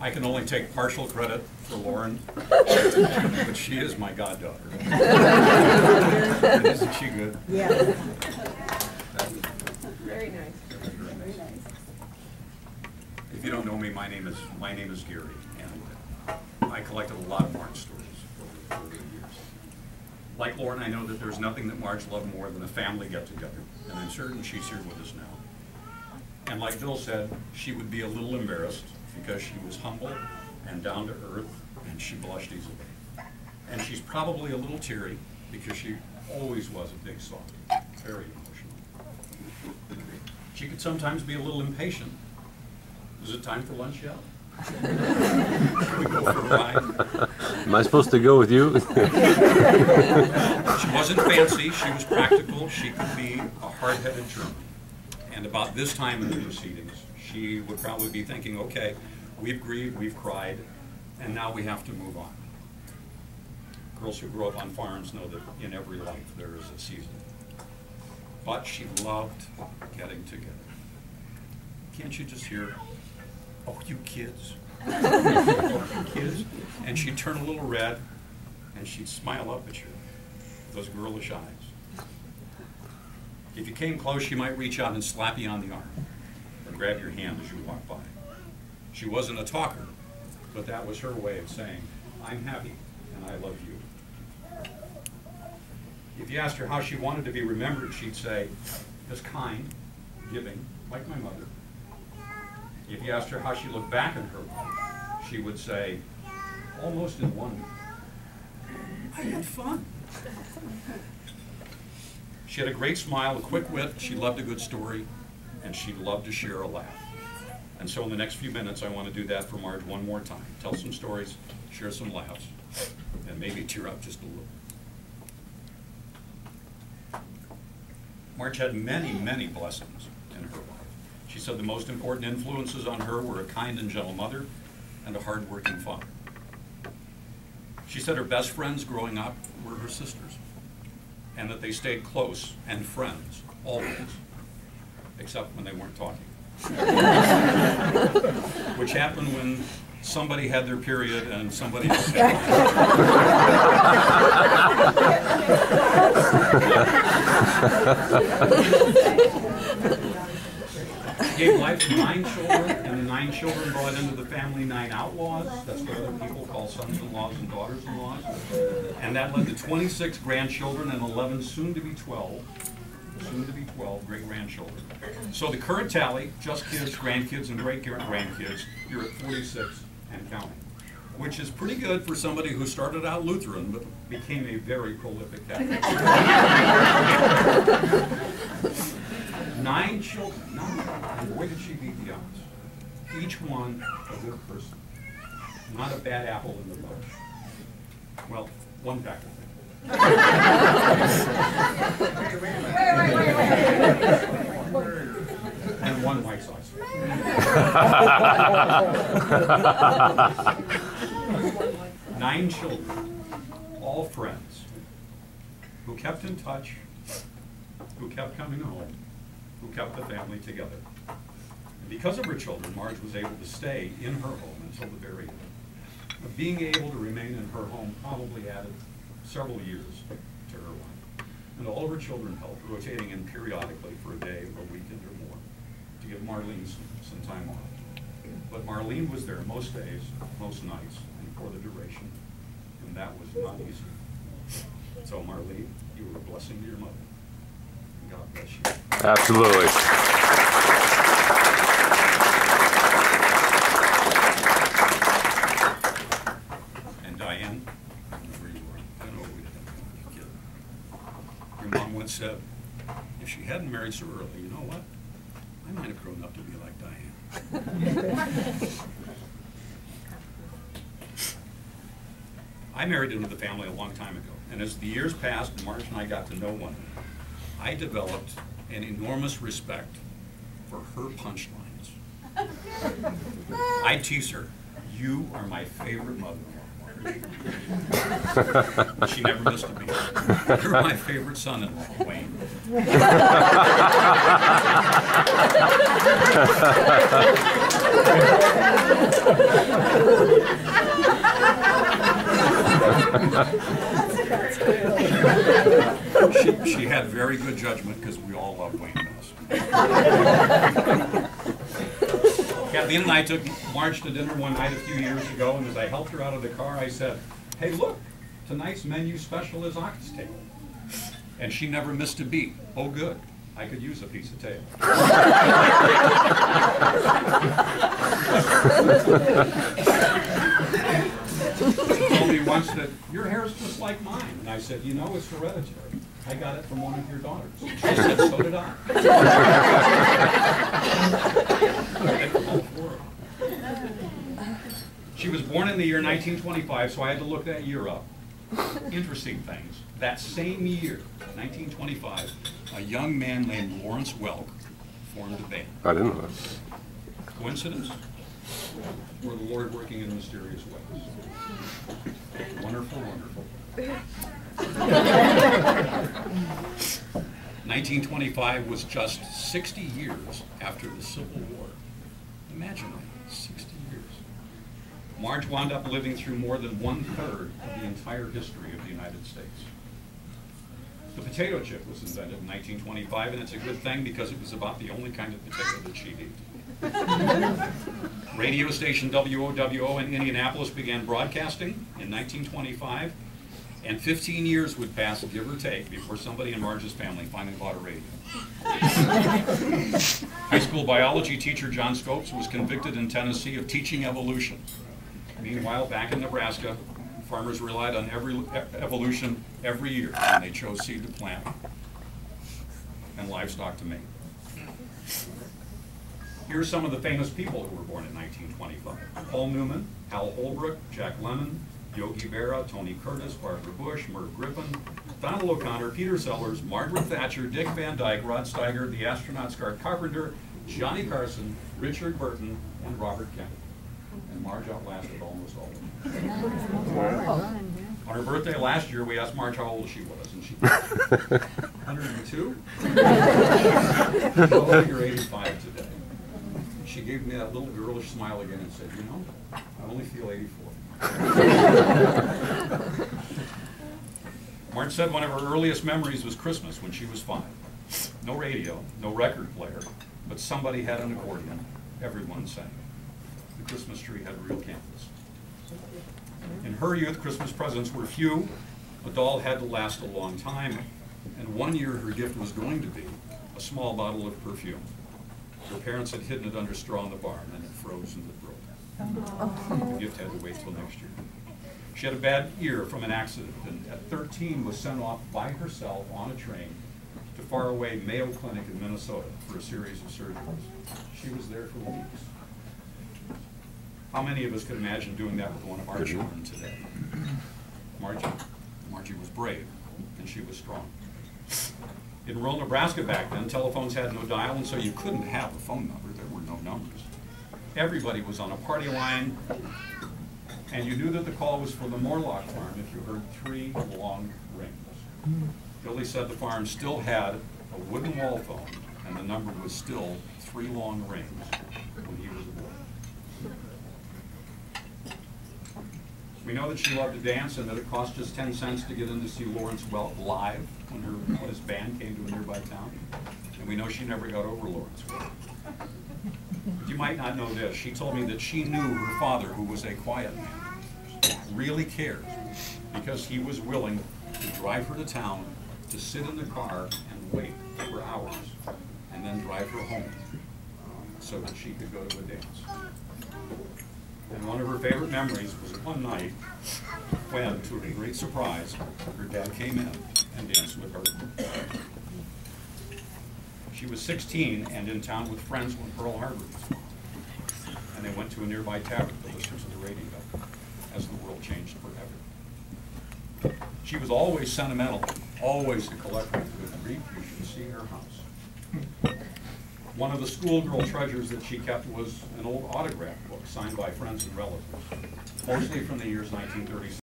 I can only take partial credit for Lauren, but she is my goddaughter. And isn't she good? Yeah. Very nice. Very nice. If you don't know me, my name is Gary, and I collected a lot of Marge stories over the years. Like Lauren, I know that there's nothing that Marge loved more than a family get-together, and I'm certain she's here with us now. And like Bill said, she would be a little embarrassed because she was humble and down to earth, and she blushed easily. And she's probably a little teary because she always was a big softie, very emotional. She could sometimes be a little impatient. Is it time for lunch yet? Can we go for a ride? Am I supposed to go with you? She wasn't fancy, she was practical, she could be a hard-headed German. And about this time in the proceedings, she would probably be thinking, okay, we've grieved, we've cried, and now we have to move on. Girls who grow up on farms know that in every life there is a season. But she loved getting together. Can't you just hear, oh, you kids, oh, you kids? And she'd turn a little red, and she'd smile up at you, those girlish eyes. If you came close, she might reach out and slap you on the arm or grab your hand as you walked by. She wasn't a talker, but that was her way of saying, I'm happy and I love you. If you asked her how she wanted to be remembered, she'd say, as kind, giving, like my mother. If you asked her how she looked back on her life, she would say, almost in wonder, I had fun. She had a great smile, a quick wit, she loved a good story, and she loved to share a laugh. And so in the next few minutes, I want to do that for Marge one more time. Tell some stories, share some laughs, and maybe tear up just a little. Marge had many, many blessings in her life. She said the most important influences on her were a kind and gentle mother and a hard-working father. She said her best friends growing up were her sisters, and that they stayed close and friends, always, except when they weren't talking. Which happened when somebody had their period and somebody else had She gave life to 9 children, and the 9 children brought into the family 9 outlaws. That's what other people call sons-in-laws and daughters-in-laws. And that led to 26 grandchildren and 11 soon-to-be 12 great-grandchildren. So the current tally, just kids, grandkids, and great-grandkids, you're at 46 and counting, which is pretty good for somebody who started out Lutheran but became a very prolific Catholic. 9 children, 9, and boy did she beat the odds. Each one a good person, not a bad apple in the bunch. Well, one factor. And one white sauce. 9 children, all friends, who kept in touch, who kept coming home, who kept the family together. And because of her children, Marge was able to stay in her home until the very end. But being able to remain in her home probably added several years to her life. And all of her children helped, rotating in periodically for a day, a weekend, or more, to give Marlene some time off. But Marlene was there most days, most nights, and for the duration, and that was not easy. So Marlene, you were a blessing to your mother. God bless you. Absolutely. And Diane, wherever you were, I don't know what we did. Your mom once said, if she hadn't married so early, you know what? I might have grown up to be like Diane. I married into the family a long time ago, and as the years passed and Marge and I got to know one another, I developed an enormous respect for her punchlines. I tease her, you are my favorite mother-in-law, Marge. She never missed a beat. You're my favorite son-in-law, Wayne. She had very good judgment because we all love Wayne best. Kathleen and I took Marge to dinner one night a few years ago, and as I helped her out of the car, I said, "Hey, look, tonight's menu special is oxtail." And she never missed a beat. Oh, good. I could use a piece of tail. She told me once that your hair's just like mine. And I said, you know, it's hereditary. I got it from one of your daughters. She said, so did I. All four of them. She was born in the year 1925, so I had to look that year up. Interesting things. That same year, 1925, a young man named Lawrence Welk formed a band. I didn't know that. Coincidence? Or the Lord working in mysterious ways? Wonderful, wonderful. 1925 was just 60 years after the Civil War. Imagine that, 60 years. Marge wound up living through more than 1/3 of the entire history of the United States. The potato chip was invented in 1925, and it's a good thing because it was about the only kind of potato that she'd eat. Radio station WOWO in Indianapolis began broadcasting in 1925, and 15 years would pass, give or take, before somebody in Marge's family finally bought a radio. High school biology teacher John Scopes was convicted in Tennessee of teaching evolution. Meanwhile, back in Nebraska, farmers relied on evolution every year when they chose seed to plant and livestock to mate. Here are some of the famous people who were born in 1925. Paul Newman, Hal Holbrook, Jack Lemmon, Yogi Berra, Tony Curtis, Barbara Bush, Merv Griffin, Donald O'Connor, Peter Sellers, Margaret Thatcher, Dick Van Dyke, Rod Steiger, the astronaut Scar Carpenter, Johnny Carson, Richard Burton, and Robert Kennedy. And Marge outlasted almost all of them. On her birthday last year, we asked Marge how old she was, and she 102? Oh, you're 85 today. She gave me that little girlish smile again and said, you know, I only feel 84. Marge said one of her earliest memories was Christmas when she was 5. No radio, no record player, but somebody had an accordion. Everyone sang. The Christmas tree had real candles. In her youth, Christmas presents were few. A doll had to last a long time. And one year her gift was going to be a small bottle of perfume. Her parents had hidden it under straw in the barn, and it froze and it broke. The gift had to wait till next year. She had a bad ear from an accident, and at 13 was sent off by herself on a train to faraway Mayo Clinic in Minnesota for a series of surgeries. She was there for weeks. How many of us could imagine doing that with one of our children today? Margie was brave, and she was strong. In rural Nebraska back then, telephones had no dial, and so you couldn't have a phone number. There were no numbers. Everybody was on a party line, and you knew that the call was for the Morlock farm if you heard 3 long rings. Billy said the farm still had a wooden wall phone, and the number was still 3 long rings when he was a boy. We know that she loved to dance and that it cost just 10 cents to get in to see Lawrence Welk live when his band came to a nearby town. And we know she never got over Lawrence Welk. You might not know this. She told me that she knew her father, who was a quiet man, really cared because he was willing to drive her to town, to sit in the car and wait for hours, and then drive her home so that she could go to a dance. And one of her favorite memories was one night when, to her great surprise, her dad came in and danced with her. She was 16 and in town with friends when Pearl Harbor was bombed. And they went to a nearby tavern to listen to the radio as the world changed forever. She was always sentimental, always a collector of good grief. You should see her house. One of the schoolgirl treasures that she kept was an old autograph book signed by friends and relatives. mostly from the years 1936